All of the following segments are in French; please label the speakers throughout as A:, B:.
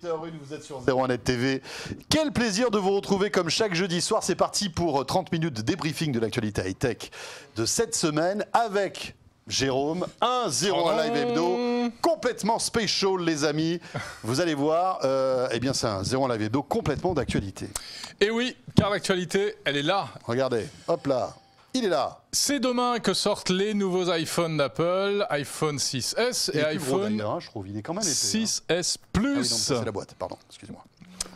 A: 18h01, vous êtes sur 01net TV. Quel plaisir de vous retrouver comme chaque jeudi soir. C'est parti pour 30 minutes de débriefing de l'actualité high-tech de cette semaine avec Jérôme, un 01 Live Hebdo, complètement special les amis. Vous allez voir, eh bien c'est un 01 Live Hebdo complètement d'actualité.
B: Et oui, car l'actualité, elle est là.
A: Regardez, hop là. Il est là.
B: C'est demain que sortent les nouveaux iPhones d'Apple, iPhone 6S et iPhone
A: je trouve, il est quand même épais,
B: 6S
A: Ah oui, non,
B: Plus.
A: ça, c'est la boîte, pardon, excusez-moi.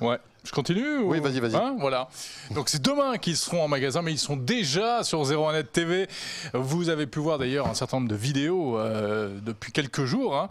B: Ouais. Je continue ou...
A: Oui, vas-y.
B: Hein, voilà. Donc c'est demain qu'ils seront en magasin, mais ils sont déjà sur 01net TV. Vous avez pu voir d'ailleurs un certain nombre de vidéos depuis quelques jours hein,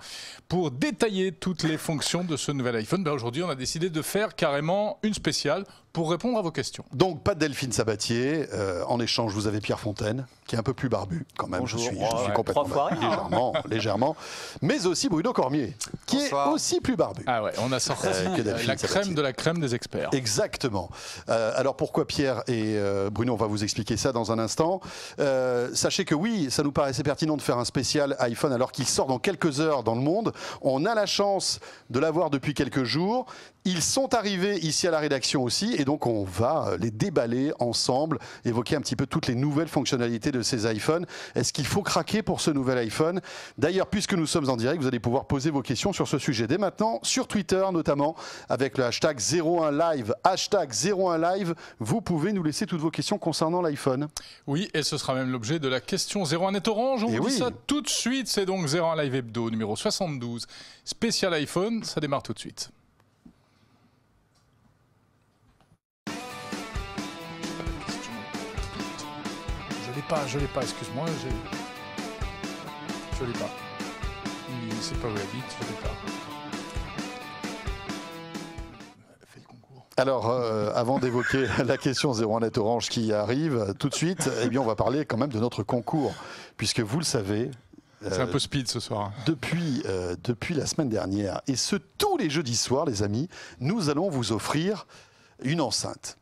B: pour détailler toutes les fonctions de ce nouvel iPhone. Ben, aujourd'hui, on a décidé de faire carrément une spéciale pour répondre à vos questions.
A: Donc pas de Delphine Sabatier. En échange, vous avez Pierre Fontaine, qui est un peu plus barbu quand même.
C: Bonjour.
A: Je suis complètement
C: 3 fois rien.
A: légèrement. Mais aussi Bruno Cormier, qui
C: Bonsoir.
A: est aussi plus barbu.
B: Ah ouais, on a sorti
A: que Delphine
B: la crème
A: Sabatier.
B: de la crème des experts.
A: Exactement. Alors pourquoi Pierre et Bruno, on va vous expliquer ça dans un instant. Sachez que oui, ça nous paraissait pertinent de faire un spécial iPhone alors qu'il sort dans quelques heures dans le monde. On a la chance de l'avoir depuis quelques jours. Ils sont arrivés ici à la rédaction aussi et donc on va les déballer ensemble, évoquer un petit peu toutes les nouvelles fonctionnalités de ces iPhones. Est-ce qu'il faut craquer pour ce nouvel iPhone? D'ailleurs, puisque nous sommes en direct, vous allez pouvoir poser vos questions sur ce sujet dès maintenant, sur Twitter notamment, avec le hashtag 01live. Hashtag 01live, vous pouvez nous laisser toutes vos questions concernant l'iPhone.
B: Oui, et ce sera même l'objet de la question 01net Orange. On
A: Et
B: vous dit
A: oui.
B: ça tout de suite. C'est donc 01 Live Hebdo numéro 72, spécial iPhone. Ça démarre tout de suite. Je l'ai pas, excuse-moi. Je l'ai pas. Il sait pas où il habite, je l'ai pas. Fais le concours.
A: Alors, avant d'évoquer la question 01net Orange qui arrive tout de suite, eh bien, on va parler quand même de notre concours, puisque vous le savez,
B: C'est un peu speed ce soir.
A: depuis la semaine dernière, et ce tous les jeudis soirs, les amis, nous allons vous offrir une enceinte.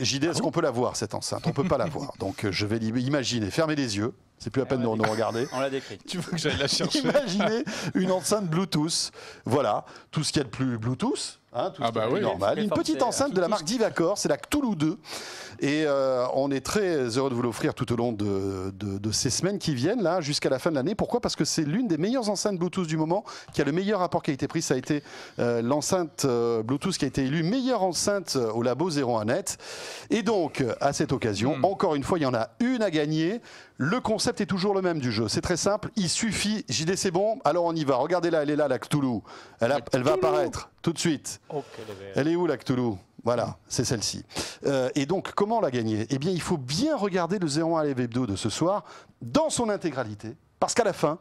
A: JD, est-ce qu'on peut la voir, cette enceinte? On ne peut pas la voir. Donc, je vais imaginer, fermez les yeux. C'est plus à peine de nous regarder.
C: On l'a décrit.
B: Tu veux que j'aille la chercher?
A: Imaginez une enceinte Bluetooth. Voilà, tout ce qu'il y a de plus Bluetooth. Hein, tout ce qui est plus normal.
C: Les
A: Une petite enceinte de la marque Divacor, c'est la Cthulhu 2. Et on est très heureux de vous l'offrir tout au long de ces semaines qui viennent, là, jusqu'à la fin de l'année. Pourquoi? Parce que c'est l'une des meilleures enceintes Bluetooth du moment, qui a le meilleur rapport qualité-prix. Ça a été l'enceinte Bluetooth qui a été élue meilleure enceinte au labo 01net. Et donc, à cette occasion, encore une fois, il y en a une à gagner. Le concept est toujours le même du jeu. C'est très simple. Il suffit. JD, c'est bon? Alors on y va. Regardez là, elle est là, la Cthulhu. Elle va apparaître tout de suite. Elle est où la Cthulhu? Voilà, c'est celle-ci. Et donc, comment la gagner? Eh bien, il faut bien regarder le 01 Live Hebdo de ce soir dans son intégralité. Parce qu'à la fin,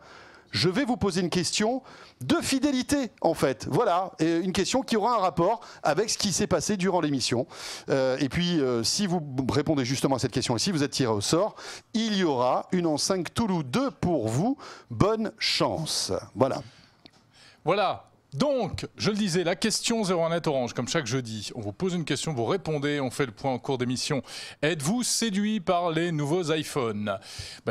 A: je vais vous poser une question de fidélité, en fait. Voilà, et une question qui aura un rapport avec ce qui s'est passé durant l'émission. Et puis, si vous répondez justement à cette question ici, vous êtes tiré au sort. Il y aura une enceinte Cthulhu 2 pour vous. Bonne chance. Voilà.
B: Voilà. Donc, je le disais, la question 01net Orange, comme chaque jeudi. On vous pose une question, vous répondez, on fait le point en cours d'émission. Êtes-vous séduit par les nouveaux iPhones?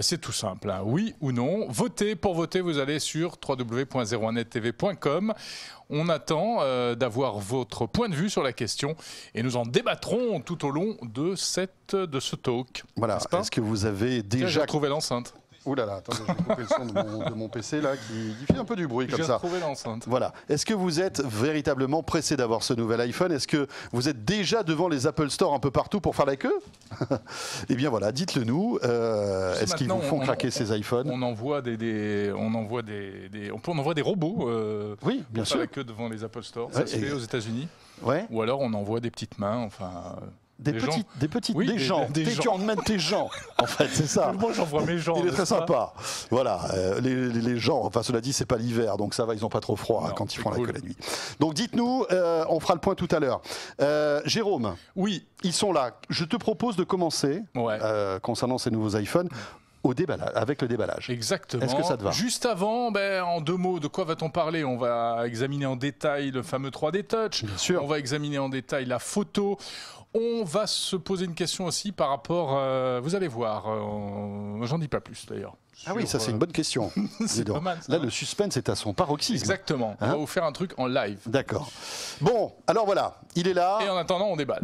B: C'est tout simple, hein. Oui ou non. Votez. Pour voter, vous allez sur www.01nettv.com. On attend d'avoir votre point de vue sur la question et nous en débattrons tout au long de ce talk.
A: Voilà. Est-ce que vous avez déjà...
B: J'ai retrouvé l'enceinte.
A: Ouh là là, attendez, je vais couper le son de mon PC là qui fait un peu du bruit comme ça.
B: J'ai retrouvé l'enceinte.
A: Voilà. Est-ce que vous êtes véritablement pressé d'avoir ce nouvel iPhone? Est-ce que vous êtes déjà devant les Apple Store un peu partout pour faire la queue? Eh bien voilà, dites-le nous. Est-ce qu'ils vous font craquer ces iPhones?
B: On envoie des robots.
A: Oui, bien
B: pour
A: sûr.
B: faire la queue devant les Apple Store. Ça se fait aux États-Unis.
A: Ouais.
B: Ou alors on envoie des petites mains. Enfin.
A: Des gens. Tu emmènes tes gens, en fait, c'est ça.
B: Moi, j'envoie mes gens.
A: Il est très sympa. Voilà, les gens, enfin, cela dit, c'est pas l'hiver, donc ça va, ils n'ont pas trop froid quand ils font la queue la nuit. Donc dites-nous, on fera le point tout à l'heure. Jérôme,
B: oui,
A: ils sont là. Je te propose de commencer, concernant ces nouveaux iPhones, avec le déballage.
B: Exactement.
A: Est-ce que ça te va?
B: Juste avant, en 2 mots, de quoi va-t-on parler? On va examiner en détail le fameux 3D Touch.
A: Bien sûr.
B: On va examiner en détail la photo. On va se poser une question aussi par rapport... vous allez voir, j'en dis pas plus d'ailleurs.
A: Ah oui, ça c'est une bonne question.
B: C'est pas mal, ça,
A: là,
B: hein.
A: le suspense est à son paroxysme.
B: Exactement. On va vous faire un truc en live.
A: D'accord. Bon, alors voilà, il est là.
B: Et en attendant, on déballe.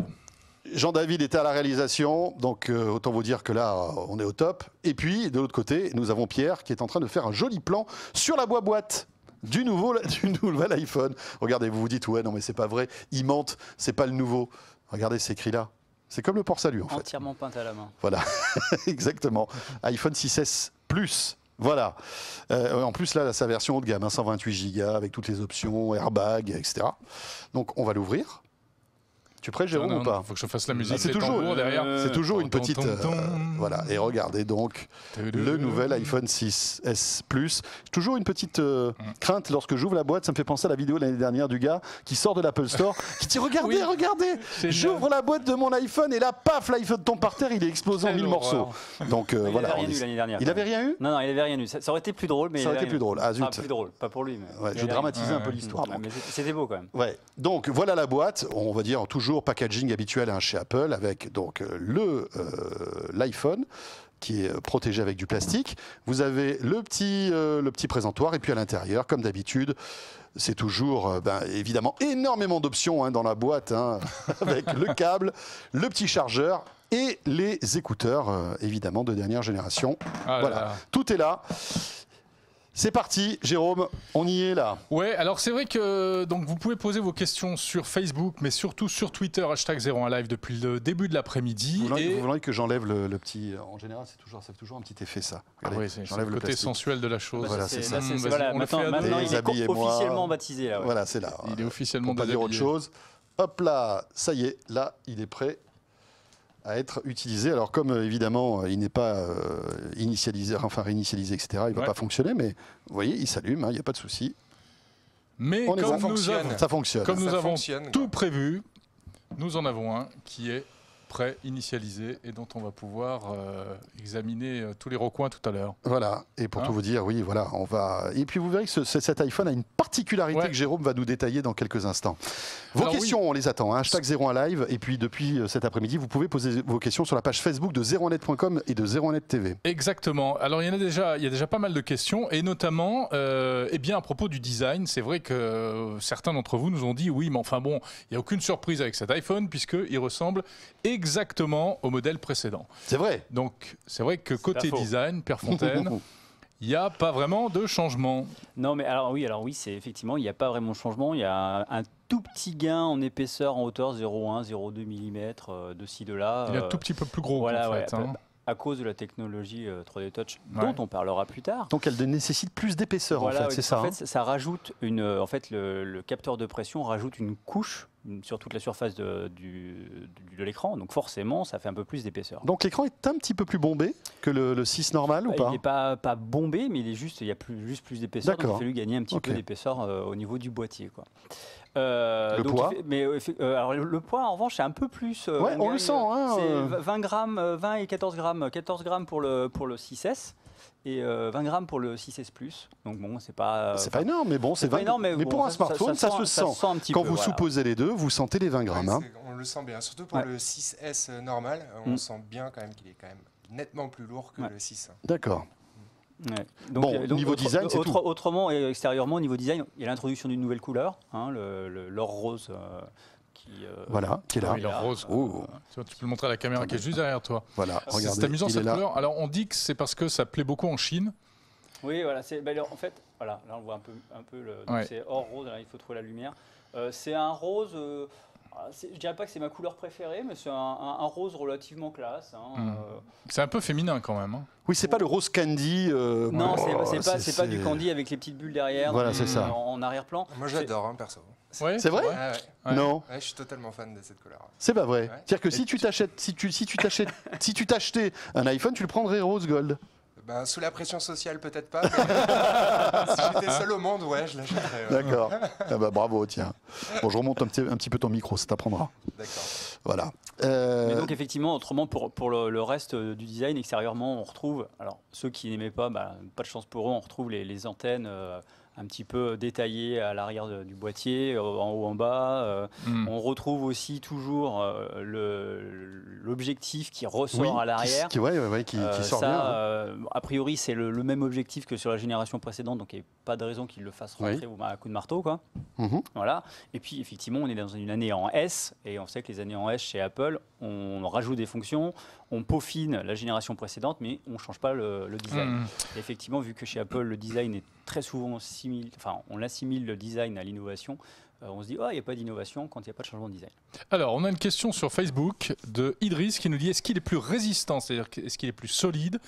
A: Jean-David était à la réalisation, donc autant vous dire que là, on est au top. Et puis, de l'autre côté, nous avons Pierre qui est en train de faire un joli plan sur la boîte du nouvel iPhone. Regardez, vous vous dites, ouais, non mais c'est pas vrai, il mente, c'est pas le nouveau. Regardez, c'est écrit là. C'est comme le port salut en fait.
C: Entièrement peinte à la main.
A: Voilà, exactement. iPhone 6S Plus. Voilà. En plus, là, sa version haut de gamme, hein, 128 Go avec toutes les options, airbag, etc. Donc, on va l'ouvrir. Tu es prêt, Jérôme, ou pas?
B: Il faut que je fasse la musique.
A: C'est toujours,
B: derrière.
A: c'est toujours une petite. Voilà. Et regardez donc le nouvel iPhone 6S Plus. J'ai toujours une petite crainte lorsque j'ouvre la boîte. Ça me fait penser à la vidéo l'année dernière du gars qui sort de l'Apple Store, qui dit regardez,
B: Oui.
A: regardez, j'ouvre la boîte de mon iPhone et là, paf, l'iPhone tombe par terre, il est explosé en 1000 morceaux. Donc
C: Il
A: voilà.
C: n'avait rien eu l'année dernière.
A: Il avait rien eu?
C: Non, il n'avait rien eu. Ça aurait été plus drôle, mais
A: Ça aurait été plus drôle. Ah zut.
C: plus drôle, pas pour lui. Mais
A: Ouais,
C: il
A: je
C: avait rien eu.
A: dramatisais un peu l'histoire.
C: Ouais, mais c'était beau quand même.
A: Ouais. Donc voilà la boîte, on va dire toujours packaging habituel hein, chez Apple avec donc l'iPhone qui est protégé avec du plastique. Vous avez le petit présentoir et puis à l'intérieur, comme d'habitude, c'est toujours évidemment énormément d'options hein, dans la boîte hein, avec le câble, le petit chargeur et les écouteurs évidemment de dernière génération.
B: Ah
A: voilà,
B: là.
A: tout est là. C'est parti, Jérôme, on y est là.
B: Ouais, alors c'est vrai que donc vous pouvez poser vos questions sur Facebook, mais surtout sur Twitter, #01live depuis le début de l'après-midi.
A: Vous voulez que j'enlève le petit... En général, ça fait toujours un petit effet, ça. Regardez,
B: Oui, c'est
A: j'enlève
B: le côté
A: plastique.
B: sensuel de la chose.
A: Voilà, c'est ça.
B: Vas-y,
C: Voilà,
B: on le fait à
C: maintenant,
B: deux.
C: il est
A: Déshabillez-moi.
C: officiellement baptisé. Là, ouais.
A: Voilà, c'est là.
B: Il est officiellement
A: Pour pas dire autre
B: déshabillé.
A: chose. Hop là, ça y est, là, il est prêt à être utilisé. Alors comme évidemment il n'est pas réinitialisé, etc., il ne va
B: Ouais.
A: pas fonctionner, mais vous voyez, il s'allume, il n'y a pas de souci.
B: Mais
A: On est
B: comme
A: bon.
B: nous avons,
A: Ça fonctionne.
B: comme nous
D: Ça
B: avons
D: fonctionne,
B: tout
D: quoi.
B: prévu, nous en avons un qui est prêt, initialisé, et dont on va pouvoir examiner tous les recoins tout à l'heure.
A: Voilà, et pour
B: Hein
A: tout vous dire, oui, voilà, on va... Et puis vous verrez que cet iPhone a une particularité
B: Ouais.
A: que Jérôme va nous détailler dans quelques instants. Vos
B: Alors,
A: questions, on les attend, hein, #01live, et puis depuis cet après-midi, vous pouvez poser vos questions sur la page Facebook de 01net.com et de 01net TV.
B: Exactement. Alors il y a déjà pas mal de questions, et notamment, eh bien à propos du design, c'est vrai que certains d'entre vous nous ont dit oui, mais enfin bon, il n'y a aucune surprise avec cet iPhone puisqu'il ressemble exactement au modèle précédent.
A: C'est vrai.
B: Donc c'est vrai que côté
C: faux.
B: design, Pierre Fontaine, il n'y a pas vraiment de changement.
C: Non, mais alors oui, c'est effectivement, il n'y a pas vraiment de changement. Il y a un tout petit gain en épaisseur, en hauteur, 0,1, 0,2 mm de ci, de là.
B: Il est un tout petit peu plus gros
C: Voilà,
B: en fait.
C: ouais,
B: Hein.
C: à cause de la technologie 3D Touch,
B: Ouais.
C: dont on parlera plus tard.
A: Donc elle nécessite plus d'épaisseur,
C: Voilà,
A: en fait,
C: oui,
A: c'est ça.
C: En
A: hein.
C: fait, ça rajoute en fait, le capteur de pression rajoute une couche sur toute la surface de l'écran. Donc forcément, ça fait un peu plus d'épaisseur.
A: Donc l'écran est un petit peu plus bombé que le 6 normal ou
C: Il
A: pas?
C: n'est pas bombé, mais il y a juste plus d'épaisseur. Donc il a
A: D'accord.
C: fallu gagner un petit
A: Ok.
C: peu d'épaisseur au niveau du boîtier, quoi.
A: Le
C: Donc,
A: poids
C: alors le poids, en revanche, c'est un peu plus.
A: Ouais, on le sent, hein,
C: C'est 20 grammes, 20 et 14 grammes. 14 grammes pour le 6S et 20 grammes pour le 6S Plus. Donc bon, c'est pas.
A: C'est pas énorme, mais bon, c'est
C: pas
A: 20.
C: énorme, mais bon,
A: pour un smartphone, ça se sent.
C: un petit
A: Quand
C: peu,
A: vous
C: voilà.
A: supposez les deux, vous sentez les 20 grammes.
D: Ouais,
A: hein.
D: on le sent bien, surtout pour
C: Ouais.
D: le 6S normal, on sent bien quand même qu'il est quand même nettement plus lourd que
C: Ouais.
D: le 6.
A: D'accord.
C: Ouais.
A: Bon, niveau design, c'est tout.
C: Autrement et extérieurement, au niveau design, il y a l'introduction d'une nouvelle couleur, hein, l'or rose.
A: Voilà, qui est là.
B: Oui, l'or rose.
A: Oh.
B: Tu peux le montrer à la caméra qui est juste derrière toi.
A: Voilà,
B: C'est
A: regardez,
B: amusant
A: il est
B: cette
A: là.
B: couleur. Alors on dit que c'est parce que ça plaît beaucoup en Chine.
C: Oui, voilà. En fait, voilà, là on voit un peu donc
B: Ouais.
C: c'est or rose. Là, il faut trouver la lumière. C'est un rose. Je dirais pas que c'est ma couleur préférée, mais c'est un rose relativement classe. Hein,
B: C'est un peu féminin quand même. Hein.
A: Oui, c'est pas le rose candy.
C: Non,
A: oh,
C: c'est pas du candy avec les petites bulles derrière.
A: Voilà, c'est ça.
C: En arrière-plan.
D: Moi j'adore, hein, perso.
B: Ouais,
A: C'est vrai?
D: Ouais,
B: Ouais.
A: Non,
D: ouais, je suis totalement fan de cette couleur.
A: c'est pas vrai.
D: Ouais.
A: C'est-à-dire que si tu t'achetais un iPhone, tu le prendrais rose gold.
D: Ben, sous la pression sociale peut-être pas, mais Si j'étais seul au monde, ouais, je l'achèterais.
A: D'accord. Ah bah, bravo, tiens. Bon, je remonte un petit peu ton micro, ça t'apprendra.
D: D'accord.
A: Voilà.
C: Mais donc effectivement, autrement pour le reste du design extérieurement, on retrouve, alors ceux qui n'aimaient pas, pas de chance pour eux, on retrouve les antennes un petit peu détaillées à l'arrière du boîtier, en haut, en bas. On retrouve aussi toujours l'objectif qui ressort à l'arrière.
A: Qui sort bien.
C: A priori, c'est le même objectif que sur la génération précédente, donc il n'y a pas de raison qu'il le fasse rentrer à coup de marteau, quoi. Voilà. Et puis effectivement, on est dans une année en S, et on sait que les années en S chez Apple, on rajoute des fonctions, on peaufine la génération précédente, mais on ne change pas le design. Et effectivement, vu que chez Apple, le design est très souvent on assimile le design à l'innovation, on se dit, il n'y a pas d'innovation quand il n'y a pas de changement de design.
B: Alors, on a une question sur Facebook de Idriss qui nous dit, est-ce qu'il est plus résistant, c'est-à-dire est-ce qu'il est plus solide?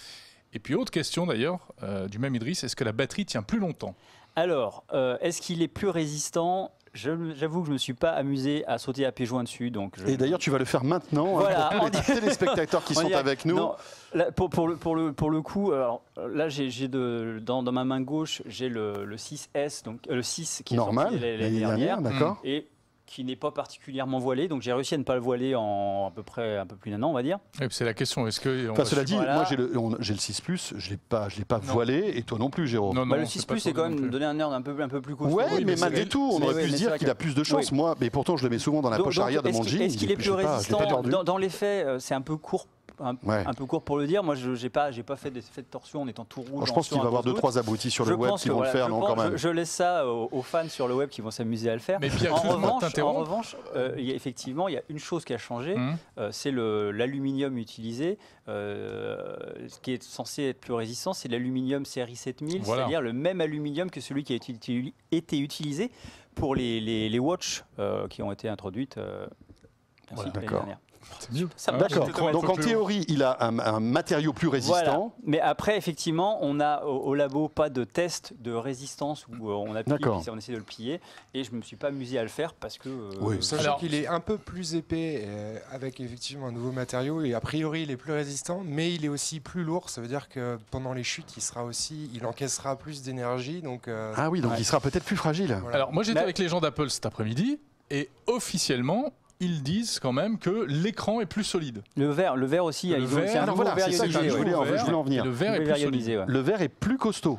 B: Et puis, autre question d'ailleurs, du même Idriss, est-ce que la batterie tient plus longtemps?
C: Alors, est-ce qu'il est plus résistant? J'avoue que je ne me suis pas amusé à sauter à pieds joints dessus.
A: Et d'ailleurs, tu vas le faire maintenant,
C: voilà,
A: pour les téléspectateurs qui sont avec nous.
C: Non, là, pour le coup, alors, là, j'ai dans ma main gauche, j'ai le 6S, donc le 6 qui
A: normal,
C: est sorti l'année dernière,
A: d'accord.
C: Et qui n'est pas particulièrement voilé, donc j'ai réussi à ne pas le voiler en à peu près un peu plus d'un an, on va dire.
B: Et c'est la question, est-ce que...
A: cela dit, moi j'ai le 6 Plus, je l'ai pas voilé, et toi non plus, Jérôme.
B: Non,
C: le 6 Plus, c'est quand même donné un air un peu plus costaud.
A: Ouais, mais malgré tout, on aurait pu se dire qu'il a plus de chance. Moi, mais pourtant, je le mets souvent dans la poche arrière de mon jean.
C: Est-ce qu'il est plus résistant? Dans les faits, c'est un peu court. Un peu court pour le dire. Moi, j'ai pas fait d'effet de torsion en étant tout rouge.
A: Je pense qu'il va y avoir 2-3 abrutis sur le web qui vont le faire, non, quand même.
C: Je laisse ça aux fans sur le web qui vont s'amuser à le faire.
B: Mais Pierre,
C: en revanche, effectivement, il y a une chose qui a changé, c'est l'aluminium utilisé. Ce qui est censé être plus résistant, c'est l'aluminium série 7000, c'est-à-dire le même aluminium que celui qui a été utilisé pour les watches qui ont été introduites l'année dernière.
A: D'accord. Donc en théorie, il a un matériau plus résistant.
C: Voilà. Mais après, effectivement, on a au labo pas de test de résistance où on appuie et on essaie de le plier. Et je me suis pas amusé à le faire parce que.
D: Sachant qu'il est un peu plus épais avec effectivement un nouveau matériau et a priori il est plus résistant, mais il est aussi plus lourd. Ça veut dire que pendant les chutes, il encaissera plus d'énergie. Donc
A: ah oui, donc il sera peut-être plus fragile.
B: Voilà. Alors moi j'étais avec les gens d'Apple cet après-midi et officiellement. Ils disent quand même que l'écran est plus solide.
C: Le verre aussi, c'est un nouveau verre ionisé.
A: Je voulais en venir.
B: Le verre est plus solide.
A: Le verre est plus costaud.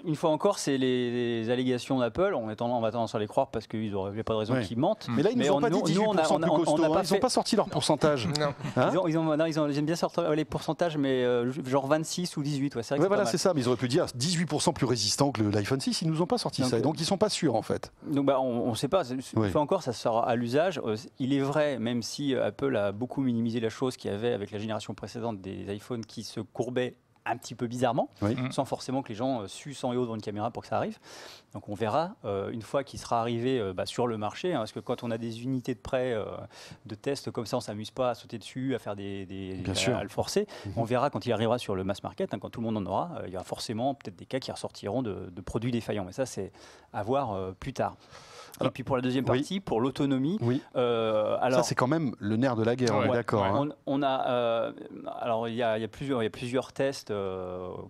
C: Une fois encore, c'est les allégations d'Apple. On va tendance à les croire parce qu'il n'y aurait pas de raison qu'ils mentent.
A: Mais là, ils nous ont pas dit 18% plus costaud. Ils n'ont pas sorti leur pourcentage.
C: Non. Ils aiment bien sortir les pourcentages, mais genre 26 ou 18. Ouais,
A: voilà, c'est ça. Mais ils auraient pu dire 18% plus résistant que l'iPhone 6. Ils nous ont pas sorti ça. Donc ils sont pas sûrs en fait.
C: Donc on ne sait pas. Une fois encore, ça sera à l'usage. Il est vrai, même si Apple a beaucoup minimisé la chose qu'il y avait avec la génération précédente des iPhones qui se courbaient un petit peu bizarrement, sans forcément que les gens sucent en haut devant une caméra pour que ça arrive. Donc on verra une fois qu'il sera arrivé sur le marché, parce que quand on a des unités de prêt de tests comme ça, on ne s'amuse pas à sauter dessus, à faire à le forcer. On verra quand il arrivera sur le mass market, quand tout le monde en aura, il y aura forcément peut-être des cas qui ressortiront de produits défaillants. Mais ça, c'est à voir plus tard. Et puis pour la deuxième partie, pour l'autonomie,
A: ça c'est quand même le nerf de la guerre, on est d'accord.
C: On a, alors il y a plusieurs tests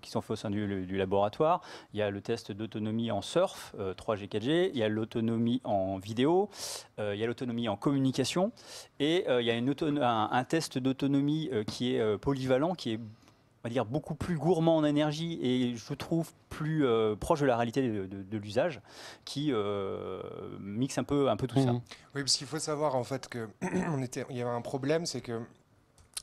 C: qui sont faits au sein du laboratoire. Il y a le test d'autonomie en surf, 3G, 4G. Il y a l'autonomie en vidéo. Il y a l'autonomie en communication. Et il y a un test d'autonomie qui est polyvalent, qui est on va dire beaucoup plus gourmand en énergie et je trouve plus proche de la réalité de l'usage qui mixe un peu tout ça.
D: Oui, parce qu'il faut savoir en fait que il y avait un problème, c'est que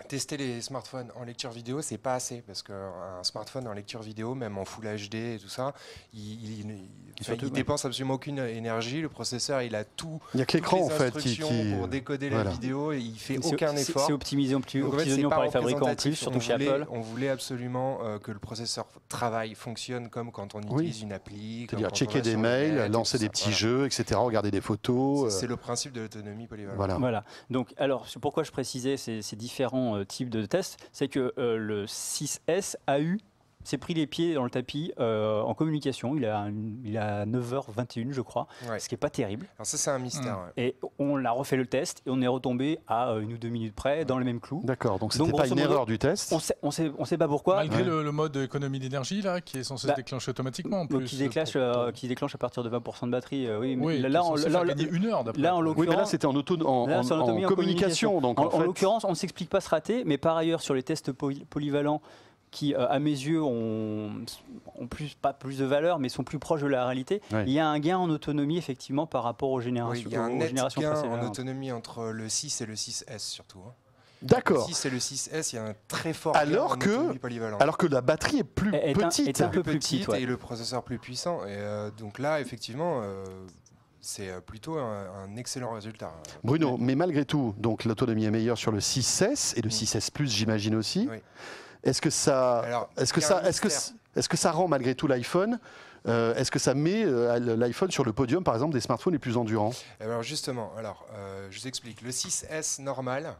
D: tester les smartphones en lecture vidéo, c'est pas assez parce qu'un smartphone en lecture vidéo, même en Full HD et tout ça, il dépense absolument aucune énergie. Le processeur, il a tout. Il y a que l'écran en fait pour décoder la vidéo et il fait aucun effort.
C: C'est optimisé par les fabricants en plus, surtout chez Apple.
D: On voulait absolument que le processeur fonctionne comme quand on utilise une appli.
A: C'est-à-dire checker des mails, lancer des petits jeux, etc., regarder des photos.
D: C'est le principe de l'autonomie polyvalente.
C: Voilà. Donc, alors, pourquoi je précisais ces différents types de tests, c'est que le 6S a eu s'est pris les pieds dans le tapis en communication. Il a 9h21, je crois, ce qui n'est pas terrible.
D: Alors ça, c'est un mystère.
C: Et on a refait le test et on est retombé à 1 ou 2 minutes près, dans le même clou.
A: D'accord, donc c'était pas une erreur du test.
C: On sait pas pourquoi.
B: Malgré le mode économie d'énergie là, qui est censé se déclencher automatiquement en plus.
C: Qui déclenche à partir de 20% de batterie.
B: Oui, mais là, on gagner 1 heure d'après.
C: Là, en l'occurrence,
A: mais là c'était en communication. Donc,
C: en l'occurrence, on ne s'explique pas ce raté, mais par ailleurs, sur les tests polyvalents, qui, à mes yeux, ont pas plus de valeur, mais sont plus proches de la réalité, il y a un gain en autonomie, effectivement, par rapport aux générations précédentes.
D: Il y a un net gain en autonomie entre le 6 et le 6S, surtout.
A: D'accord.
D: Le 6 et le 6S, il y a un très fort gain en autonomie polyvalente.
A: Alors que la batterie est plus petite.
C: Est un peu plus petite,
D: et le processeur plus puissant. Et donc là, effectivement... c'est plutôt un excellent résultat.
A: Bruno, mais malgré tout, donc l'autonomie est meilleure sur le 6S et le 6S Plus, j'imagine aussi.
D: Oui.
A: Est-ce que ça rend malgré tout l'iPhone est-ce que ça met l'iPhone sur le podium, par exemple, des smartphones les plus endurants?
D: Alors justement, je vous explique. Le 6S normal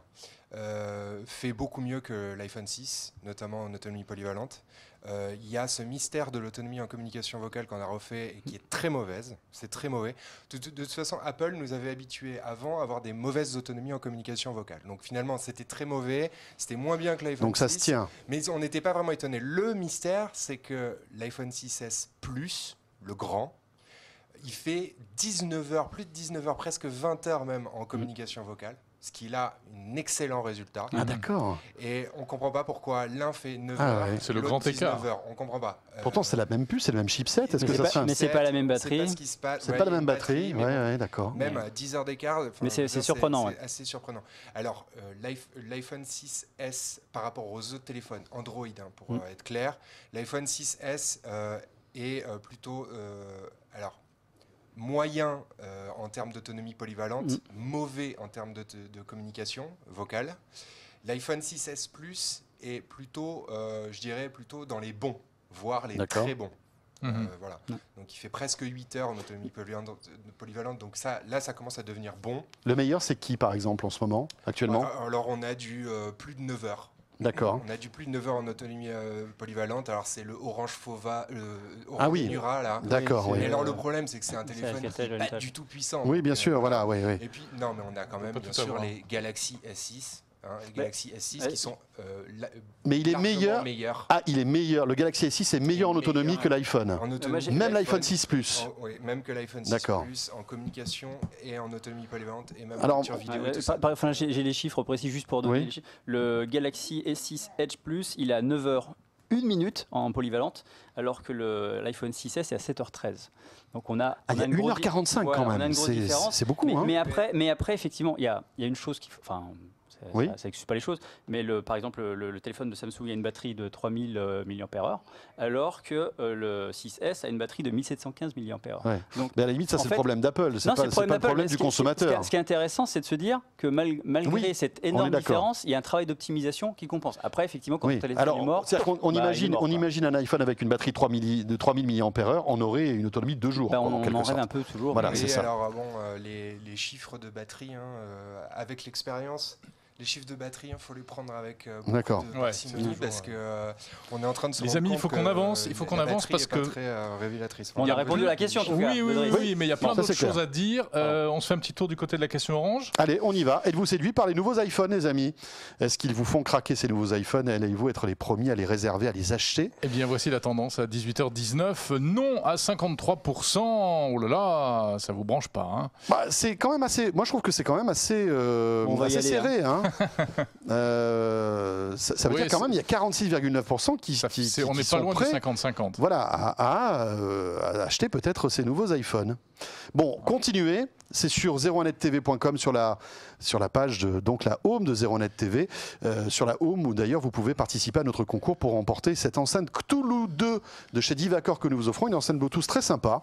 D: fait beaucoup mieux que l'iPhone 6, notamment en autonomie polyvalente. Il y a ce mystère de l'autonomie en communication vocale qu'on a refait et qui est très mauvaise. C'est très mauvais. De toute façon, Apple nous avait habitués avant à avoir des mauvaises autonomies en communication vocale. Donc finalement, c'était très mauvais. C'était moins bien que l'iPhone 6.
A: Donc ça se tient.
D: Mais on n'était pas vraiment étonnés. Le mystère, c'est que l'iPhone 6S Plus, le grand, il fait 19 heures, plus de 19 heures, presque 20 heures même en communication vocale. Ce qui est là un excellent résultat.
A: Ah d'accord.
D: Et on ne comprend pas pourquoi l'un fait 9 heures,
B: c'est le grand écart.
D: 19 heures. On ne comprend pas.
A: Pourtant c'est la même puce, c'est le même chipset. Est-ce que
C: mais c'est pas la même batterie.
D: C'est pas ce qui se passe.
A: C'est pas la même batterie. Ouais, d'accord.
D: Même à 10 heures d'écart.
C: Mais c'est surprenant.
D: C'est assez surprenant. Alors l'iPhone 6S par rapport aux autres téléphones Android, pour être clair, l'iPhone 6S est plutôt moyen en termes d'autonomie polyvalente, mauvais en termes de communication vocale. L'iPhone 6S Plus est plutôt, je dirais, plutôt dans les bons, voire les très bons. Voilà. Donc il fait presque 8 heures en autonomie polyvalente. Donc ça commence à devenir bon.
A: Le meilleur, c'est qui, par exemple, en ce moment, actuellement?
D: Alors on a du plus de 9 heures.
A: D'accord.
D: On a du plus de 9 heures en autonomie polyvalente. Alors c'est le Orange Fova, Nura là.
A: D'accord.
D: Et alors le problème, c'est que c'est un téléphone qui n'est pas du tout puissant.
A: Oui, bien sûr, voilà. Oui.
D: Et puis non, mais on a quand même bien sûr les Galaxy S6. Les Galaxy S6 qui sont
A: mais il est meilleur. Ah, il est meilleur. Le Galaxy S6 est meilleur en autonomie que l'iPhone. Même l'iPhone 6 Plus.
D: Oui, même que l'iPhone 6 Plus en communication et en autonomie polyvalente et même en lecture vidéo.
C: J'ai les chiffres précis juste pour donner les chiffres. Le Galaxy S6 Edge Plus, il a 9h01 minute en polyvalente, alors que l'iPhone 6S est à 7h13. Donc on a,
A: il y a 1h45 quand même. C'est beaucoup.
C: Mais après, effectivement, il y a une chose qui... Ça n'excuse pas les choses, mais par exemple, le téléphone de Samsung a une batterie de 3000 mAh, alors que le 6S a une batterie de 1715 mAh.
A: Ouais. Donc, mais à la limite, ça c'est le problème d'Apple, c'est pas le problème du consommateur.
C: Ce qui est intéressant, c'est de se dire que malgré cette énorme différence, il y a un travail d'optimisation qui compense. Après, effectivement, quand le téléphone est mort...
A: On imagine un iPhone avec une batterie de 3000 mAh, on aurait une autonomie de 2 jours.
C: On en rêve un peu toujours.
A: Voilà, c'est ça.
D: Alors, les chiffres de batterie, avec l'expérience... Les chiffres de batterie, il faut les prendre avec beaucoup de parcimonie parce que on est en train de se rendre compte.
B: Les amis, il faut qu'on avance. Il faut qu'on avance parce que
D: très révélatrice.
C: On a répondu à la question.
B: Oui, mais il y a plein d'autres choses à dire. On se fait un petit tour du côté de la question orange.
A: Allez, on y va. Êtes-vous séduit par les nouveaux iPhones, les amis? Est-ce qu'ils vous font craquer ces nouveaux iPhones? Allez-vous être les premiers à les réserver, à les acheter?
B: Eh bien, voici la tendance à 18h19. Non à 53%. Oh là là, ça vous branche pas.
A: C'est quand même assez. Moi, je trouve que c'est quand même assez serré. Ça veut dire quand même il y a 46,9% qui
B: on n'est pas loin du 50-50.
A: Voilà, à acheter peut-être ces nouveaux iPhones. Bon, continuez. C'est sur 01nettv.com sur la page donc la home de 01net TV, sur la home où d'ailleurs vous pouvez participer à notre concours pour remporter cette enceinte Cthulhu 2 de chez Divacor que nous vous offrons, une enceinte Bluetooth très sympa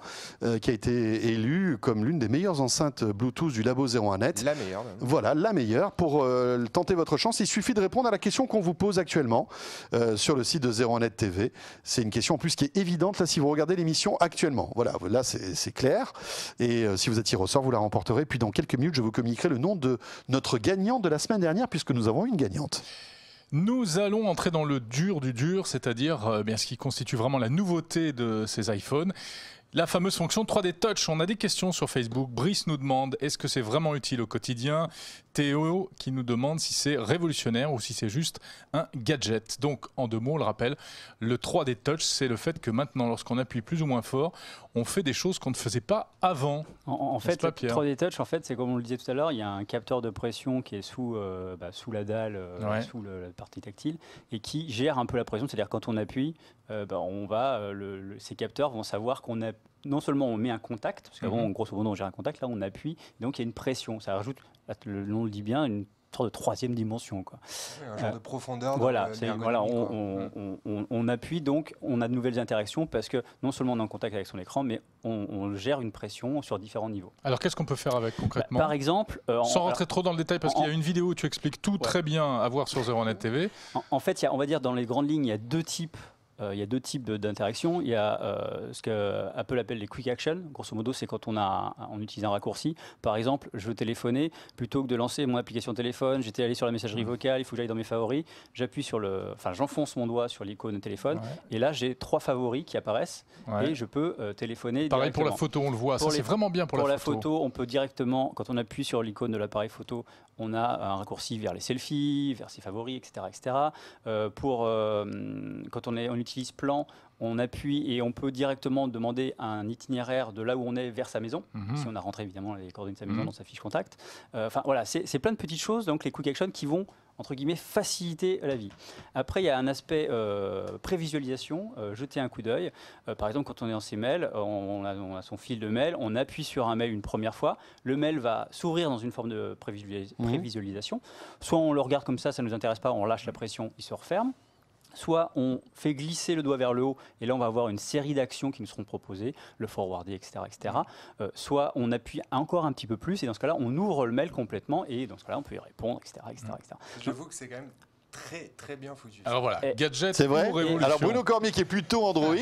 A: qui a été élue comme l'une des meilleures enceintes Bluetooth du labo 01net.
D: La meilleure. Même.
A: Voilà, la meilleure. Pour tenter votre chance, il suffit de répondre à la question qu'on vous pose actuellement sur le site de 01net TV. C'est une question en plus qui est évidente là si vous regardez l'émission actuellement. Voilà, là c'est clair. Et si vous êtes tiré au sort, vous la remporterez. Puis dans quelques minutes, je vous communiquerai le nom de notre gagnante de la semaine dernière, puisque nous avons une gagnante.
B: Nous allons entrer dans le dur du dur, c'est-à-dire ce qui constitue vraiment la nouveauté de ces iPhones. La fameuse fonction 3D Touch. On a des questions sur Facebook. Brice nous demande, est-ce que c'est vraiment utile au quotidien ? Théo qui nous demande si c'est révolutionnaire ou si c'est juste un gadget. Donc, en 2 mots, on le rappelle, le 3D Touch, c'est le fait que maintenant, lorsqu'on appuie plus ou moins fort, on fait des choses qu'on ne faisait pas avant.
C: En fait, le 3D Touch, c'est comme on le disait tout à l'heure, il y a un capteur de pression qui est sous la dalle, sous la partie tactile, et qui gère un peu la pression. C'est-à-dire quand on appuie, ces capteurs vont savoir qu'on a non seulement on met un contact, parce qu'avant, grosso modo, on gère un contact, là, on appuie, donc il y a une pression. Ça rajoute, le nom le dit bien, une sorte de 3e dimension. Quoi.
D: Oui, un genre de profondeur.
C: On appuie, donc on a de nouvelles interactions, parce que non seulement on est en contact avec son écran, mais on gère une pression sur différents niveaux.
B: Alors, qu'est-ce qu'on peut faire avec concrètement ?
C: Par exemple...
B: sans rentrer trop dans le détail, parce qu'il y a une vidéo où tu expliques tout très bien à voir sur ZeroNet TV.
C: En fait, on va dire dans les grandes lignes, il y a 2 types. Il y a 2 types d'interactions. Il y a ce qu'Apple appelle les quick action. Grosso modo, c'est quand on utilise un raccourci. Par exemple, je veux téléphoner, plutôt que de lancer mon application téléphone, j'étais allé sur la messagerie vocale, il faut que j'aille dans mes favoris. J'enfonce mon doigt sur l'icône téléphone. Ouais. Et là, j'ai 3 favoris qui apparaissent et je peux téléphoner.
B: Pareil pour la photo, on le voit. Ça, c'est vraiment bien pour la photo.
C: Pour la photo, on peut directement, quand on appuie sur l'icône de l'appareil photo, on a un raccourci vers les selfies, vers ses favoris, etc. Quand on utilise Plan, on appuie et on peut directement demander un itinéraire de là où on est vers sa maison, si on a rentré évidemment les coordonnées de sa maison dans sa fiche contact. C'est plein de petites choses, donc les quick actions qui vont entre guillemets faciliter la vie. Après, il y a un aspect prévisualisation, jeter un coup d'œil. Par exemple, quand on est dans ses mails, on a son fil de mail, on appuie sur un mail une première fois, le mail va s'ouvrir dans une forme de prévisualisation. Soit on le regarde comme ça ne nous intéresse pas, on lâche la pression, il se referme. Soit on fait glisser le doigt vers le haut, et là on va avoir une série d'actions qui nous seront proposées, le forwarder, etc. Soit on appuie encore un petit peu plus, et dans ce cas-là on ouvre le mail complètement, et dans ce cas-là on peut y répondre, etc.
D: J'avoue que c'est quand même très très bien foutu.
B: Alors voilà, gadget
A: c'est vrai.
B: ou révolution.
A: Alors Bruno Cormier qui est plutôt Android,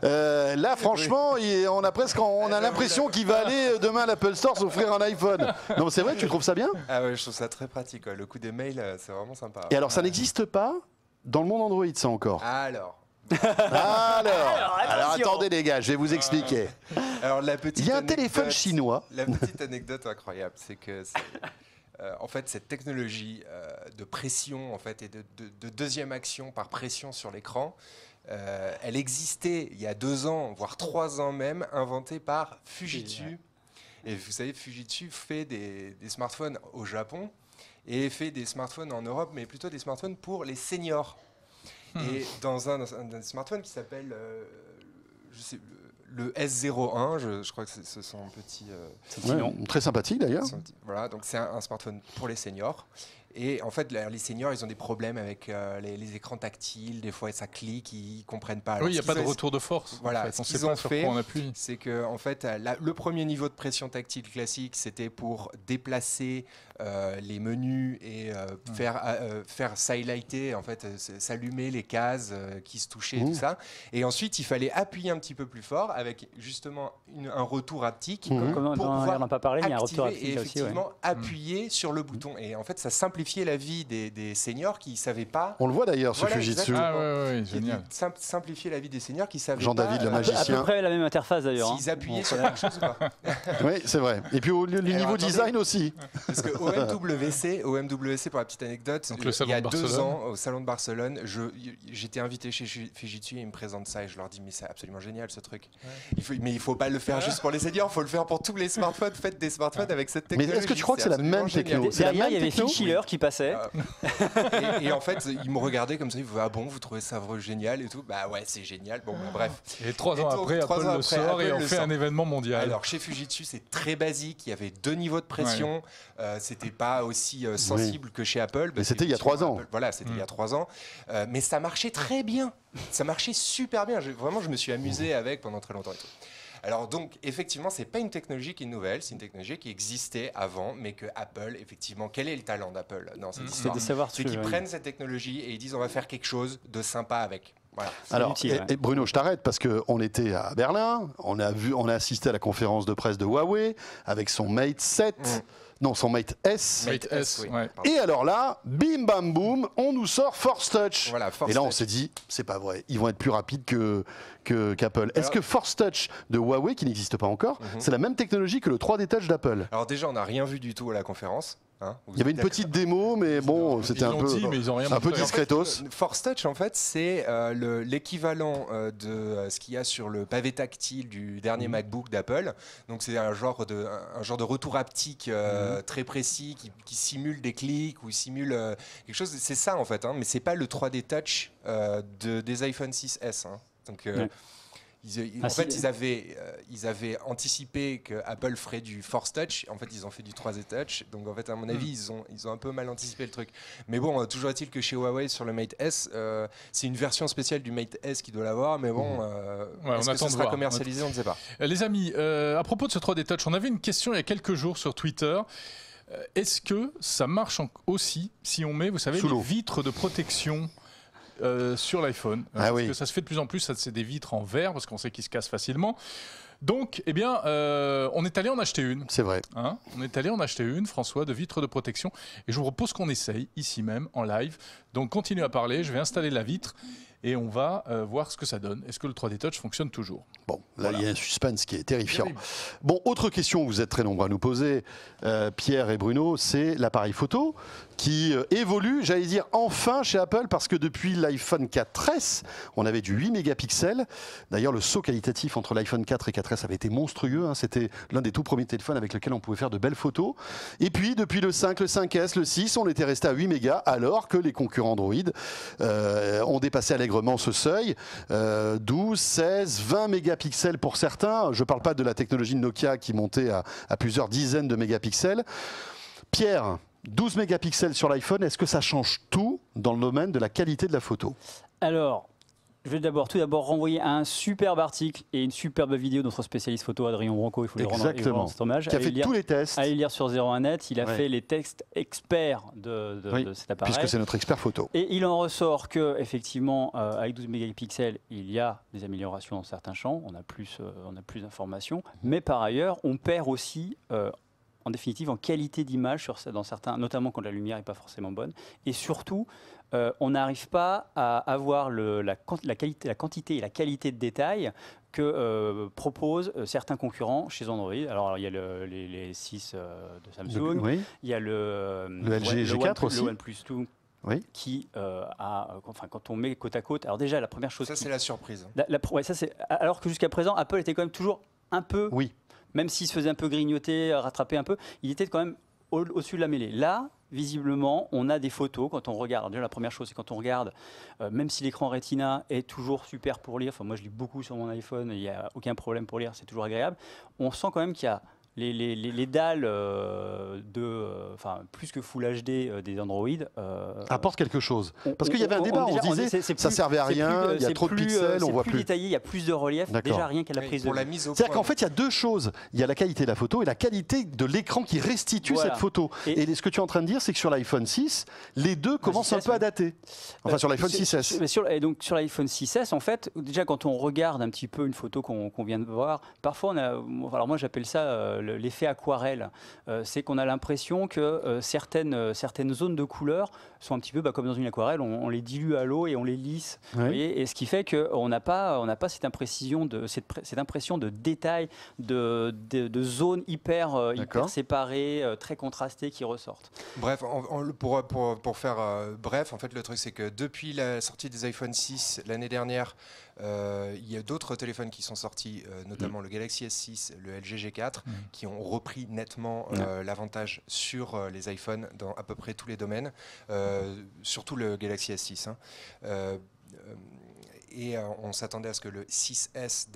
A: là franchement on a l'impression qu'il va aller demain à l'Apple Store s'offrir un iPhone. Non, c'est vrai, tu trouves ça bien ?
D: Ah ouais, je trouve ça très pratique. Le coup des mails, c'est vraiment sympa.
A: Et alors ça n'existe pas dans le monde Android, ça encore.
D: Alors
A: attendez les gars, je vais vous expliquer.
D: Alors, il
A: y a un téléphone chinois.
D: La petite anecdote incroyable, c'est que en fait, cette technologie de pression en fait, et de deuxième action par pression sur l'écran, elle existait il y a 2 ans, voire 3 ans même, inventée par Fujitsu. Et vous savez, Fujitsu fait des smartphones au Japon et fait des smartphones en Europe, mais plutôt des smartphones pour les seniors. Et dans un smartphone qui s'appelle le S01, je crois que c'est son petit
A: nom. Très sympathique d'ailleurs.
D: Voilà, donc c'est un smartphone pour les seniors. Et en fait, les seniors, ils ont des problèmes avec les écrans tactiles. Des fois, ça clique, ils ne comprennent pas. Alors,
B: oui, il n'y a pas de retour de force.
D: Voilà,
B: en fait. On ne sait pas sur quoi on appuie.
D: C'est que, en fait, le premier niveau de pression tactile classique, c'était pour déplacer les menus et faire s'highlighter, en fait, s'allumer les cases qui se touchaient, et tout ça. Et ensuite, il fallait appuyer un petit peu plus fort avec justement un retour haptique pour pouvoir activer et effectivement appuyer sur le bouton. Et en fait, ça simplifiait la vie des seniors qui ne savaient pas.
A: On le voit d'ailleurs sur Fujitsu.
B: Génial.
D: Simplifier la vie des seniors qui ne savaient pas.
A: Jean-David le magicien.
C: À peu près la même interface d'ailleurs.
D: S'ils appuyaient sur quelque chose ou pas.
A: Oui, c'est vrai. Et puis au niveau design aussi.
D: Parce que OMWC, pour la petite anecdote, il y a 2 ans, au Salon de Barcelone, j'étais invité chez Fujitsu et ils me présentent ça et je leur dis mais c'est absolument génial ce truc. Mais il ne faut pas le faire juste pour les seniors, il faut le faire pour tous les smartphones. Faites des smartphones avec cette technologie.
A: Mais est-ce que tu crois que c'est la même techno ?
C: Derrière, il y avait Phil Schiller qui passait.
D: Et en fait, ils me regardaient comme ça, ils me disaient ah bon, vous trouvez ça génial et tout. Bah ouais, c'est génial. Bon, bref.
B: Et 3 ans après, Apple le sort et on fait un événement mondial.
D: Alors chez Fujitsu, c'est très basique. Il y avait 2 niveaux de pression. C'était pas aussi sensible que chez Apple.
A: Mais c'était il y a 3 ans.
D: Voilà, c'était il y a 3 ans. Mais ça marchait très bien. Ça marchait super bien. Vraiment, je me suis amusé avec pendant très longtemps et tout. Alors donc, effectivement, c'est pas une technologie qui est nouvelle, c'est une technologie qui existait avant, mais que Apple, effectivement, quel est le talent d'Apple dans cette histoire ?
C: C'est de savoir
D: ceux qui prennent cette technologie et ils disent on va faire quelque chose de sympa avec. Voilà.
A: Alors, et Bruno, je t'arrête parce qu'on était à Berlin, on a assisté à la conférence de presse de Huawei avec son Mate 7. Non, son Mate S.
B: Mate S,
A: oui. Et alors là, bim bam boum, on nous sort Force Touch.
D: Voilà, Force
A: et là, on
D: Touch.
A: s'est dit, c'est pas vrai, ils vont être plus rapides qu'Apple. Est-ce que Force Touch de Huawei, qui n'existe pas encore, c'est la même technologie que le 3D Touch d'Apple?
D: Alors déjà, on n'a rien vu du tout à la conférence.
A: Il y avait une petite démo, mais bon, c'était un peu discretos.
D: Force Touch, en fait, c'est l'équivalent de ce qu'il y a sur le pavé tactile du dernier MacBook d'Apple. Donc c'est un genre de retour haptique très précis qui simule des clics ou simule quelque chose. C'est ça en fait, mais c'est pas le 3D Touch des iPhone 6S. Donc ils avaient anticipé que Apple ferait du Force Touch. En fait, ils ont fait du 3D Touch. Donc, en fait, à mon avis, ils ont un peu mal anticipé le truc. Mais bon, toujours est-il que chez Huawei, sur le Mate S, c'est une version spéciale du Mate S qui doit l'avoir. Mais bon, est-ce que ça sera commercialisé? On ne sait pas.
B: Les amis, à propos de ce 3D Touch, on avait une question il y a quelques jours sur Twitter. Est-ce que ça marche aussi si on met, vous savez, les vitres de protection sur l'iPhone, parce que ça se fait de plus en plus, c'est des vitres en verre, parce qu'on sait qu'ils se cassent facilement. Donc, eh bien, on est allé en acheter une.
A: C'est vrai.
B: On est allé en acheter une, François, de vitre de protection. Et je vous propose qu'on essaye, ici même, en live. Donc, continuez à parler, je vais installer la vitre et on va voir ce que ça donne. Est-ce que le 3D Touch fonctionne toujours?
A: Bon, là, il y a un suspense qui est terrifiant. Bon, autre question, vous êtes très nombreux à nous poser, Pierre et Bruno, c'est l'appareil photo qui évolue, j'allais dire enfin chez Apple, parce que depuis l'iPhone 4S, on avait du 8 mégapixels. D'ailleurs, le saut qualitatif entre l'iPhone 4 et 4S avait été monstrueux. C'était l'un des tout premiers téléphones avec lequel on pouvait faire de belles photos. Et puis, depuis le 5, le 5S, le 6, on était resté à 8 mégas, alors que les concurrents Android ont dépassé allègrement ce seuil. 12, 16, 20 mégapixels pour certains. Je ne parle pas de la technologie de Nokia qui montait à plusieurs dizaines de mégapixels. Pierre, 12 mégapixels sur l'iPhone, est-ce que ça change tout dans le domaine de la qualité de la photo?
C: Alors, je vais tout d'abord renvoyer à un superbe article et une superbe vidéo de notre spécialiste photo, Adrien Branco, il faut lui rendre cet hommage.
A: Qui a fait tous les tests.
C: Allez lire sur 01net, il a fait les textes experts de cet appareil.
A: Puisque c'est notre expert photo.
C: Et il en ressort que, effectivement, avec 12 mégapixels, il y a des améliorations dans certains champs, on a plus d'informations, mais par ailleurs, on perd aussi en définitive en qualité d'image dans certains, notamment quand la lumière n'est pas forcément bonne, et surtout on n'arrive pas à avoir la quantité et la qualité de détail que proposent certains concurrents chez Android. Alors il y a les 6 de Samsung, il y a le
A: LG G4 aussi,
C: le OnePlus 2. Qui quand on met côte à côte, alors déjà la première chose,
D: ça c'est la surprise.
C: Alors que jusqu'à présent Apple était quand même toujours un peu, même s'il se faisait un peu grignoter, rattraper un peu, il était quand même au-dessus de la mêlée. Là, visiblement, on a des photos quand on regarde. Déjà, la première chose, c'est quand on regarde, même si l'écran Retina est toujours super pour lire, moi je lis beaucoup sur mon iPhone, il n'y a aucun problème pour lire, c'est toujours agréable, on sent quand même qu'il y a les dalles plus que Full HD des Android
A: apportent quelque chose. Parce qu'il y avait un débat, on se disait ça servait à rien, il y a trop de pixels, on voit plus.
C: C'est plus détaillé, il y a plus de relief, déjà rien qu'à la prise de vue.
A: C'est-à-dire qu'en fait, il y a deux choses. Il y a la qualité de la photo et la qualité de l'écran qui restitue cette photo. Et ce que tu es en train de dire, c'est que sur l'iPhone 6, les deux commencent un peu à dater. Enfin, sur l'iPhone 6S.
C: Et donc sur l'iPhone 6S, en fait, déjà quand on regarde un petit peu une photo qu'on vient de voir, parfois on a, alors moi j'appelle ça l'effet aquarelle, c'est qu'on a l'impression que certaines zones de couleur sont un petit peu comme dans une aquarelle, on les dilue à l'eau et on les lisse, et ce qui fait qu'on n'a pas cette impression de détail, de zones hyper séparées, très contrastées qui ressortent.
D: Bref, pour faire bref, en fait le truc c'est que depuis la sortie des iPhone 6 l'année dernière, il y a d'autres téléphones qui sont sortis, notamment le Galaxy S6, le LG G4, qui ont repris nettement l'avantage sur les iPhones dans à peu près tous les domaines, surtout le Galaxy S6. Et on s'attendait à ce que le 6S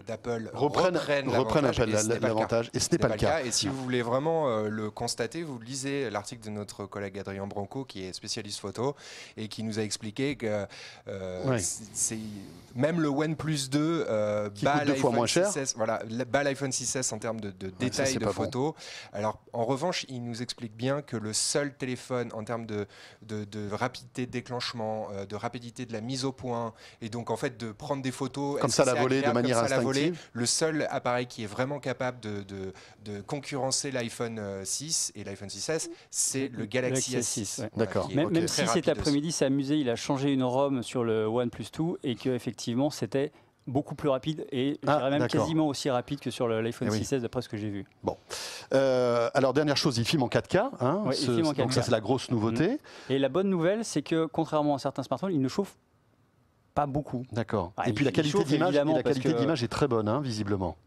D: d'Apple reprenne l'avantage, et ce n'est pas le cas. Et si vous voulez vraiment le constater, vous lisez l'article de notre collègue Adrien Branco, qui est spécialiste photo, et qui nous a expliqué que même le OnePlus 2 bat l'iPhone 6S, bat l'iPhone 6S en termes de détails de photos. Alors, en revanche, il nous explique bien que le seul téléphone en termes de rapidité de déclenchement, de rapidité de la mise au point, Et donc en fait de prendre des photos
A: comme ça à la volée, de manière instinctive.
D: Le seul appareil qui est vraiment capable de concurrencer l'iPhone 6 et l'iPhone 6S, c'est le Galaxy S6.
C: Ouais.
A: D'accord.
C: Même si cet après-midi s'est amusé, il a changé une ROM sur le OnePlus 2 et qu'effectivement c'était beaucoup plus rapide et même quasiment aussi rapide que sur l'iPhone 6S d'après ce que j'ai vu.
A: Bon. Alors dernière chose, il filme en 4K. Hein,
C: il filme en 4K.
A: Donc ça c'est la grosse nouveauté.
C: Et la bonne nouvelle, c'est que contrairement à certains smartphones, il ne chauffe pas beaucoup.
A: D'accord. Et puis la qualité d'image est très bonne, hein, visiblement.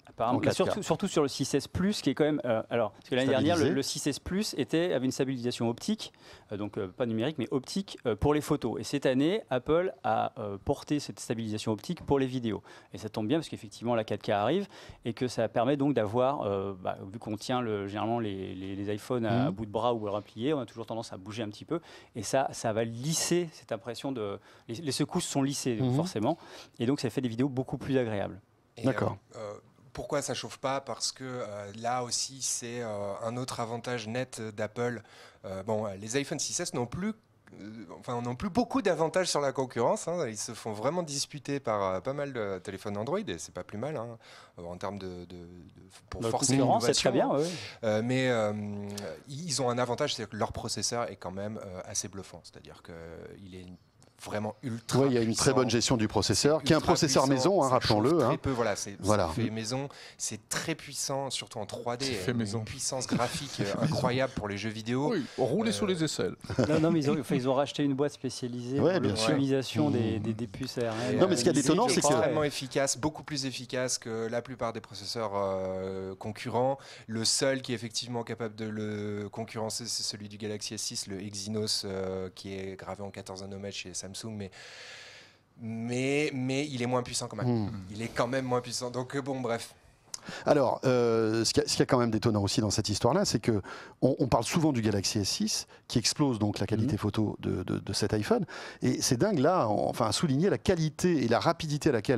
C: Surtout sur le 6S Plus, qui est quand même. Alors, parce que l'année dernière, le 6S Plus avait une stabilisation optique, donc pas numérique, mais optique pour les photos. Et cette année, Apple a porté cette stabilisation optique pour les vidéos. Et ça tombe bien parce qu'effectivement, la 4K arrive et que ça permet donc d'avoir, vu qu'on tient généralement les iPhones à bout de bras ou à bras pliés, on a toujours tendance à bouger un petit peu. Et ça va lisser cette impression de. Les secousses sont lissées, forcément. Et donc, ça fait des vidéos beaucoup plus agréables.
A: D'accord.
D: Pourquoi ça chauffe pas? Parce que là aussi, c'est un autre avantage net d'Apple. Les iPhone 6S n'ont plus beaucoup d'avantages sur la concurrence. Hein. Ils se font vraiment disputer par pas mal de téléphones Android et c'est pas plus mal en termes pour forcer l'innovation.
C: C'est très bien.
D: Mais ils ont un avantage, c'est que leur processeur est quand même assez bluffant. C'est-à-dire qu'il est vraiment ultra.
A: Oui, il y a une très bonne gestion du processeur, qui est un processeur maison, hein, rappelons-le.
D: Très peu, c'est fait maison, c'est très puissant, surtout en 3D.
B: Fait maison.
D: Une puissance graphique incroyable pour les jeux vidéo.
B: Oui, rouler sous les aisselles.
C: Non, mais ils ont racheté une boîte spécialisée pour l'optimisation des puces ARM.
A: Non, mais ce qui est étonnant, c'est que
D: extrêmement efficace, beaucoup plus efficace que la plupart des processeurs concurrents. Le seul qui est effectivement capable de le concurrencer, c'est celui du Galaxy S6, le Exynos, qui est gravé en 14 nanomètres chez Samsung, mais il est moins puissant quand même. Il est quand même moins puissant. Donc bref.
A: Alors, ce qu'il y a quand même d'étonnant aussi dans cette histoire-là, c'est que on parle souvent du Galaxy S6 qui explose donc la qualité photo de cet iPhone. Et c'est dingue là, à souligner la qualité et la rapidité avec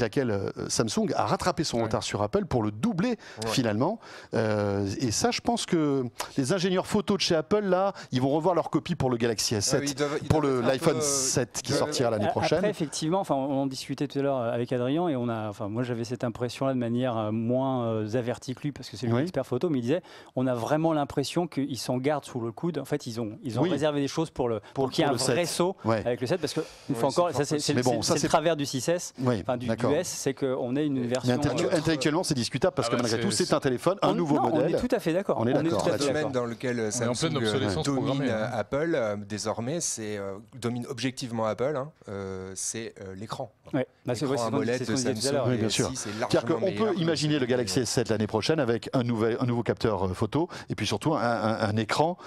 A: laquelle Samsung a rattrapé son retard sur Apple pour le doubler finalement. Et ça, je pense que les ingénieurs photo de chez Apple là, ils vont revoir leur copie pour le Galaxy S7, pour l'iPhone 7 qui sortira l'année prochaine.
C: Après, effectivement, on en discutait tout à l'heure avec Adrien et moi j'avais cette impression-là de manière moins averti que lui parce que c'est lui l'expert photo, mais il disait on a vraiment l'impression qu'ils s'en gardent sous le coude. En fait, ils ont réservé des choses pour qu'il y ait un vrai saut avec le 7 parce que une fois encore, ça c'est le travers du 6S, du S, c'est qu'on ait une version.
A: Intellectuellement, c'est discutable parce que malgré tout, c'est un téléphone, un nouveau modèle.
C: On est tout à fait d'accord.
A: On est d'accord.
D: Le domaine dans lequel Samsung domine Apple désormais, domine objectivement Apple, c'est l'écran. L'écran AMOLED de Samsung,
A: bien sûr. C'est-à-dire qu'on peut imaginer le Galaxy S7 l'année prochaine avec un nouveau capteur photo et puis surtout un écran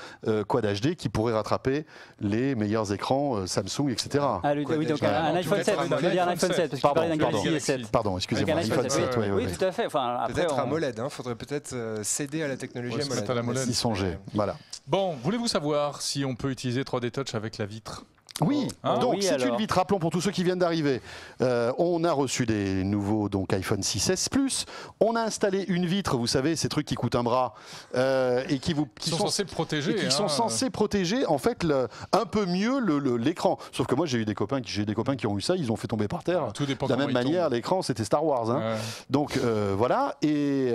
A: Quad HD qui pourrait rattraper les meilleurs écrans Samsung, etc.
C: Oui, donc un iPhone 7, je veux dire un iPhone 7, parce que tu parlais d'un Galaxy S7.
A: Pardon, excusez-moi, iPhone 7,
C: oui, tout à fait.
D: Peut-être AMOLED, il faudrait peut-être céder à la technologie AMOLED.
A: Y songer, voilà.
B: Bon, voulez-vous savoir si on peut utiliser 3D Touch avec la vitre ?
A: Oui, donc c'est une vitre. Rappelons pour tous ceux qui viennent d'arriver, on a reçu des nouveaux iPhone 6S Plus. On a installé une vitre, vous savez, ces trucs qui coûtent un bras et qui sont censés protéger, sont censés protéger en fait un peu mieux l'écran. Sauf que moi j'ai des copains qui ont eu ça, ils ont fait tomber par terre. De la même manière, l'écran c'était Star Wars. Hein. Ouais. Donc voilà. Et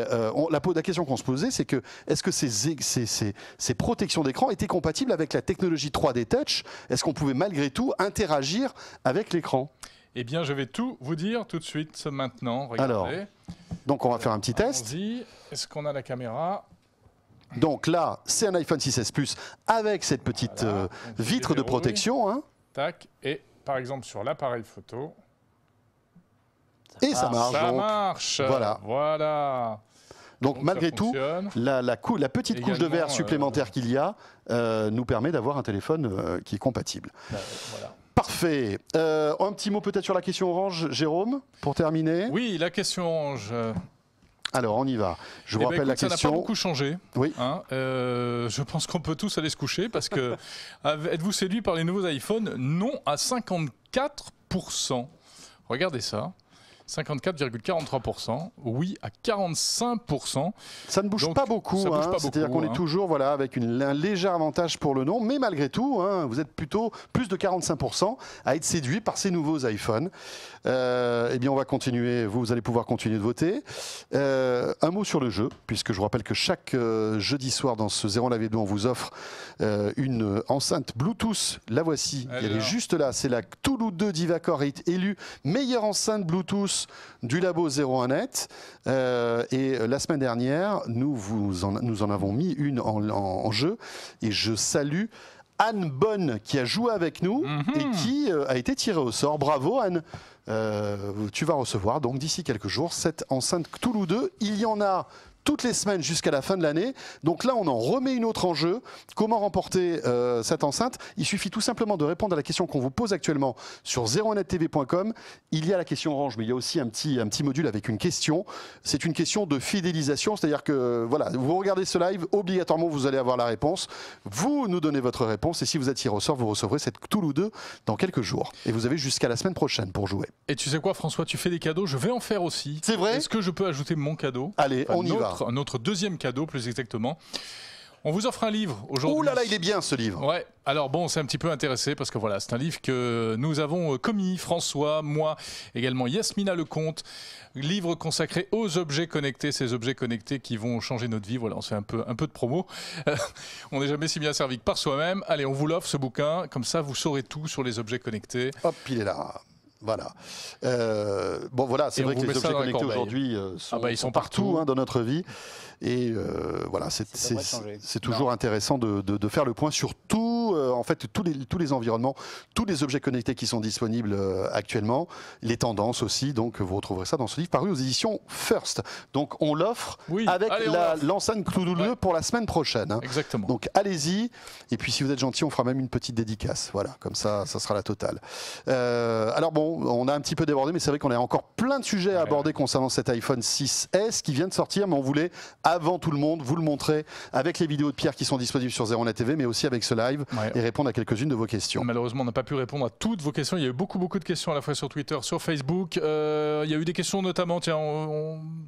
A: la question qu'on se posait, c'est que est-ce que ces protections d'écran étaient compatibles avec la technologie 3D Touch? Est-ce qu'on pouvait malgré tout interagir avec l'écran?
B: Eh bien, je vais tout vous dire tout de suite maintenant. Regardez.
A: Alors, donc on va faire un petit test.
B: Est-ce qu'on a la caméra?
A: Donc là, c'est un iPhone 6S Plus avec cette petite vitre de protection. Hein.
B: Tac. Et par exemple sur l'appareil photo.
A: Et ça marche.
B: Ça marche. Voilà.
A: Donc malgré tout, la petite couche de verre supplémentaire qu'il y a nous permet d'avoir un téléphone qui est compatible.
B: Voilà.
A: Parfait. Un petit mot peut-être sur la question orange, Jérôme, pour terminer.
B: Oui, la question orange.
A: Alors on y va. Je vous rappelle la question.
B: Ça n'a pas beaucoup changé.
A: Oui.
B: Hein, je pense qu'on peut tous aller se coucher parce que êtes-vous séduit par les nouveaux iPhones? Non à 54%. Regardez ça. 54,43%, oui à 45%.
A: Ça ne bouge pas beaucoup, c'est-à-dire qu'on est toujours avec un léger avantage pour le non, mais malgré tout, vous êtes plutôt plus de 45% à être séduit par ces nouveaux iPhones. Eh bien, on va continuer, vous allez pouvoir continuer de voter. Un mot sur le jeu, puisque je vous rappelle que chaque jeudi soir dans ce 01 Live 2, on vous offre une enceinte Bluetooth. La voici, elle est juste là, c'est la Cthulhu 2 Divacor, élue meilleure enceinte Bluetooth du labo 01net. Et la semaine dernière, nous en avons mis une en jeu, et je salue Anne Bonne qui a joué avec nous et qui a été tirée au sort. Bravo Anne. Tu vas recevoir donc d'ici quelques jours cette enceinte Cthulhu 2. Il y en a toutes les semaines jusqu'à la fin de l'année. Donc là, on en remet une autre en jeu. Comment remporter cette enceinte? Il suffit tout simplement de répondre à la question qu'on vous pose actuellement sur 01nettv.com. Il y a la question orange, mais il y a aussi un petit module avec une question. C'est une question de fidélisation, c'est-à-dire que vous regardez ce live, obligatoirement vous allez avoir la réponse. Vous nous donnez votre réponse et si vous êtes tiré au sort, vous recevrez cette Cthulhu 2 dans quelques jours. Et vous avez jusqu'à la semaine prochaine pour jouer.
B: Et tu sais quoi, François, tu fais des cadeaux, je vais en faire aussi.
A: C'est vrai?
B: Est-ce que je peux ajouter mon cadeau?
A: Allez, on y va.
B: Notre deuxième cadeau, plus exactement. On vous offre un livre aujourd'hui.
A: Ouh là là, il est bien ce livre.
B: Ouais. Alors bon, c'est un petit peu intéressé parce que voilà, c'est un livre que nous avons commis, François, moi, également Yasmina Lecomte. Livre consacré aux objets connectés, ces objets connectés qui vont changer notre vie. Voilà, on fait un peu de promo. On n'est jamais si bien servi que par soi-même. Allez, on vous l'offre ce bouquin, comme ça vous saurez tout sur les objets connectés.
A: Hop, il est là. Voilà. Bon, voilà, c'est vrai que les objets connectés aujourd'hui ils sont partout dans notre vie. Et voilà, c'est toujours intéressant de faire le point sur tout, en fait, tous les environnements, tous les objets connectés qui sont disponibles actuellement, les tendances aussi. Donc, vous retrouverez ça dans ce livre paru aux éditions First. Donc, on l'offre avec l'enceinte Cthulhu 2 pour la semaine prochaine.
B: Exactement.
A: Donc, allez-y. Et puis, si vous êtes gentil, on fera même une petite dédicace. Voilà, comme ça sera la totale. Alors bon, on a un petit peu débordé, mais c'est vrai qu'on a encore plein de sujets à aborder concernant cet iPhone 6S qui vient de sortir, mais on voulait, avant tout le monde, vous le montrer avec les vidéos de Pierre qui sont disponibles sur 01net TV, mais aussi avec ce live et répondre à quelques-unes de vos questions.
B: Malheureusement, on n'a pas pu répondre à toutes vos questions. Il y a eu beaucoup de questions à la fois sur Twitter, sur Facebook. Il y a eu des questions notamment, tiens,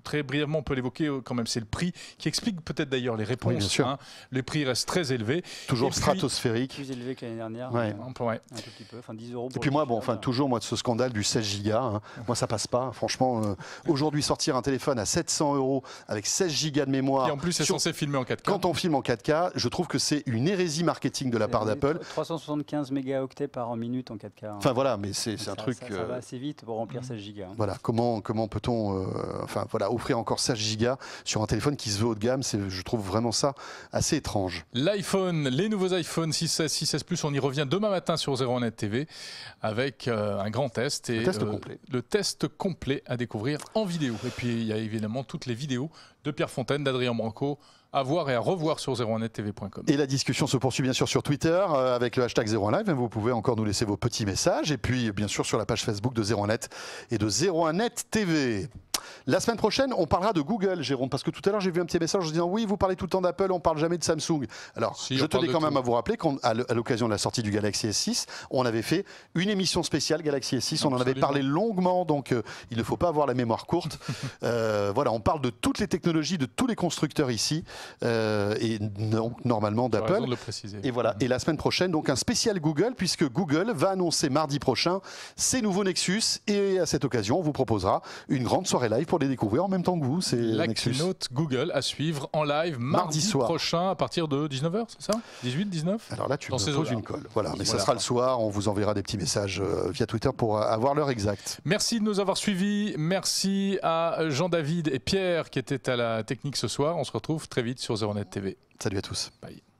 B: très brièvement, on peut l'évoquer quand même, c'est le prix qui explique peut-être d'ailleurs les réponses. Oui, bien sûr. Les prix restent très élevés.
A: Toujours stratosphérique.
C: Plus élevé que l'année dernière.
A: Ouais.
C: Un tout petit peu, enfin 10 €.
A: Et puis moi, toujours ce scandale du 16 Go, moi ça passe pas. Franchement, aujourd'hui sortir un téléphone à 700 € avec 16 Go de mémoire.
B: Et en plus, c'est censé filmer en 4K.
A: Quand on filme en 4K, je trouve que c'est une hérésie marketing de la part d'Apple.
C: 375 mégaoctets par minute en 4K.
A: Enfin voilà, mais c'est un truc.
C: Ça va assez vite pour remplir 16 Go.
A: Voilà, comment peut-on offrir encore 16 Go sur un téléphone qui se veut haut de gamme? Je trouve vraiment ça assez étrange.
B: L'iPhone, les nouveaux iPhone 6S, 6S Plus, on y revient demain matin sur 01net TV avec un grand test. Et le test complet à découvrir en vidéo. Et puis il y a évidemment toutes les vidéos de Pierre Fontaine, d'Adrien Branco à voir et à revoir sur 01nettv.com.
A: Et la discussion se poursuit bien sûr sur Twitter avec le hashtag 01live. Vous pouvez encore nous laisser vos petits messages. Et puis bien sûr sur la page Facebook de 01net et de 01net TV. La semaine prochaine, on parlera de Google, Jérôme, parce que tout à l'heure, j'ai vu un petit message en disant oui, vous parlez tout le temps d'Apple, on parle jamais de Samsung. Alors, je tenais quand même à vous rappeler qu'à l'occasion de la sortie du Galaxy S6, on avait fait une émission spéciale Galaxy S6. On en avait parlé longuement, donc il ne faut pas avoir la mémoire courte. Voilà, on parle de toutes les technologies, de tous les constructeurs ici, et donc normalement d'Apple. Et voilà. Et la semaine prochaine, donc un spécial Google, puisque Google va annoncer mardi prochain ses nouveaux Nexus, et à cette occasion, on vous proposera une grande soirée live pour les découvrir en même temps que vous. C'est
B: la
A: Nexus.
B: Keynote Google à suivre en live mardi soir prochain à partir de 19h, c'est ça? 18, 19?
A: Alors là, tu me poses une colle. Voilà, mais ça sera le soir. On vous enverra des petits messages via Twitter pour avoir l'heure exacte.
B: Merci de nous avoir suivis. Merci à Jean-David et Pierre qui étaient à la technique ce soir. On se retrouve très vite sur 01net TV.
A: Salut à tous.
B: Bye.